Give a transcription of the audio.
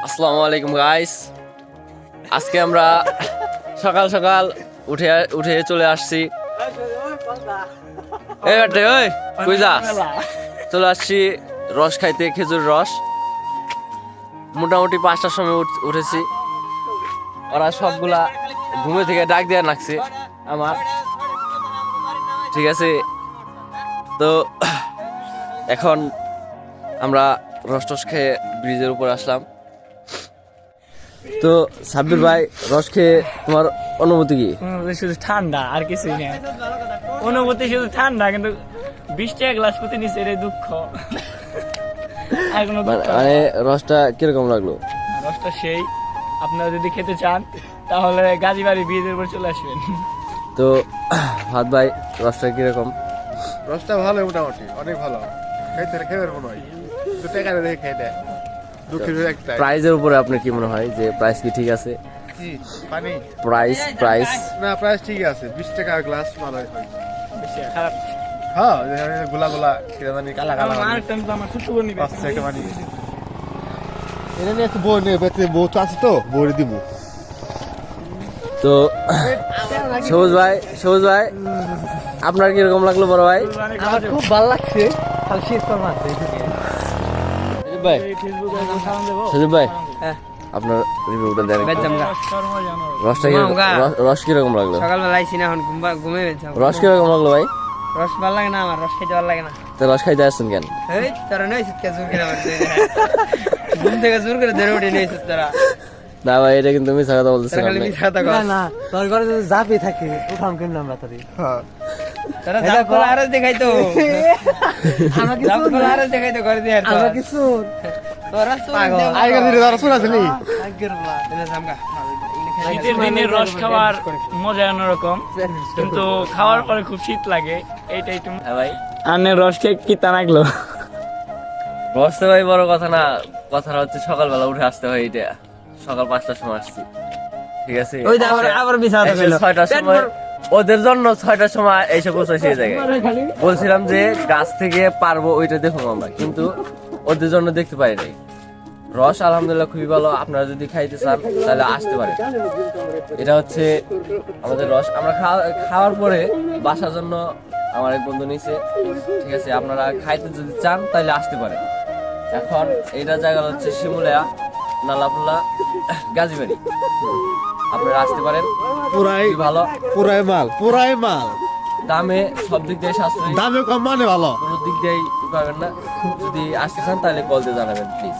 আসসালামু আলাইকুম গাইস। আজকে আমরা সকাল সকাল উঠে চলে আসছি। এই বেটা ওই কই যাস? চলে আসছি রস খাইতে, খেজুর রস। মোটামুটি 5টার সময় উঠেছি। ওরা সবগুলা ঘুমে থেকে ডাক দিয়ে নাকছে আমার, ঠিক আছে। তো এখন আমরা রস টস খেয়ে ব্রিজের উপর আসলাম। তো সাব্বির ভাই, রস খেয়ে তোমার অনুভূতি কি? শুধু ঠান্ডা আর কিছুই না। অনুভূতি শুধু ঠান্ডা, কিন্তু 20 টাকা গ্লাস প্রতি নিচে এর দুঃখ। আর কোনো দুঃখ না। মানে রসটা কিরকম লাগলো? রসটা সেই, আপনারা যদি খেতে চান তাহলে গাজীবাড়ি ব্রিজের উপর চলে আসবেন। তো ভাত ভাই, রসটা কিরকম? রসটা ভালো, মোটামুটি অনেক ভালো। খেতে মনে হয় 2 টাকা দেখে খেয়ে দেয়। দুঃখের একটা প্রাইজের উপরে আপনার কি মনে হয় যে প্রাইস কি ঠিক আছে? কি পানি প্রাইস না, প্রাইস ঠিক আছে। 20 টাকা গ্লাস ভালো হয়। বেশি খারাপ। হ্যাঁ, গোলা গোলা খেতে মানে কালা কালা আমার একটা আমার ছোট বোন নিবে। পাঁচ টাকা মানে এটা নিয়ে একটু বই নেই, বেতে বউ তো আছে, তো বই দিব। তো সবুজ ভাই আপনার কিরকম লাগলো বড় ভাই? আমার খুব ভালো লাগছে। খালি শীত করবো ভাই, সজীব ভাই, হ্যাঁ। আপনার রিভিউটা দেন। রসটা মামগা। রস কিরকম লাগলো? সকালবেলা আইছি না, এখন ঘুমে গেছে। রস কিরকম লাগলো ভাই? রস ভালো লাগে না, আমার রস খেতে ভালো লাগে না। তো রস খাইতে আসছেন কেন? এই তোরা নয় সুতকে জোর করে আমার ঘুম থেকে জোর করে ধরে উঠে নিয়ে তোরা না ভাই, এটা কিন্তু মিথ্যা কথা বলতেছেন খালি আপনি। মিথ্যা কথা কস। না তোর ঘরে যদি জাপি থাকে উঠাম কেন আমরা তারি হ্যাঁ, তোরা জাপ কলা আরো দেখাইতো, আমাকে জাপ কলা আরো দেখাইতো করে দিয়ে আর আমাকে শুন তোরা তো আইগা দিলে ধরা শোনা ছিল। আগের বার এনে জামগা শীতের দিনে রস খাওয়ার মজা অন্যরকম, কিন্তু খাওয়ার পরে খুব শীত লাগে। এইটাই একটু ভাই, আনে রস খেয়ে কি তা লাগলো। রস তো ভাই বড় কথা না, কথাটা হচ্ছে সকালবেলা উঠে আসতে হয়। এটা সকাল 5টার সময় আসছি, ঠিক আছে। ওই যে আবার বিছানা এসে 6টার সময়, ওদের জন্য 6টার সময় এসে পৌঁছাইছি এই জায়গায়। বলছিলাম যে গাছ থেকে পারবো ওইটা দেখুন আমরা, কিন্তু ওদের জন্য দেখতে পাই নাই। রস আলহামদুলিল্লাহ খুবই ভালো। আপনারা যদি খাইতে চান তাহলে আসতে পারেন। এটা হচ্ছে আমাদের রস। আমরা খাওয়ার পরে বাসার জন্য আমার এক বন্ধু নিছে, ঠিক আছে। আপনারা খাইতে যদি চান তাহলে আসতে পারেন। এখন এইটা জায়গা হচ্ছে শিমুলিয়া, নালাপুলা, গাজীবাড়ি। আপনারা আসতে পারেন, পুরাই খুবই ভালো। পুরাই মাল দামে সব দিক দিয়ে সাশ্রয়ী, দামে কম মানে ভালো। কোনো দিক দিয়েই পাবেন না। যদি আসতে চান তাহলে কল দিয়ে জানাবেন প্লিজ।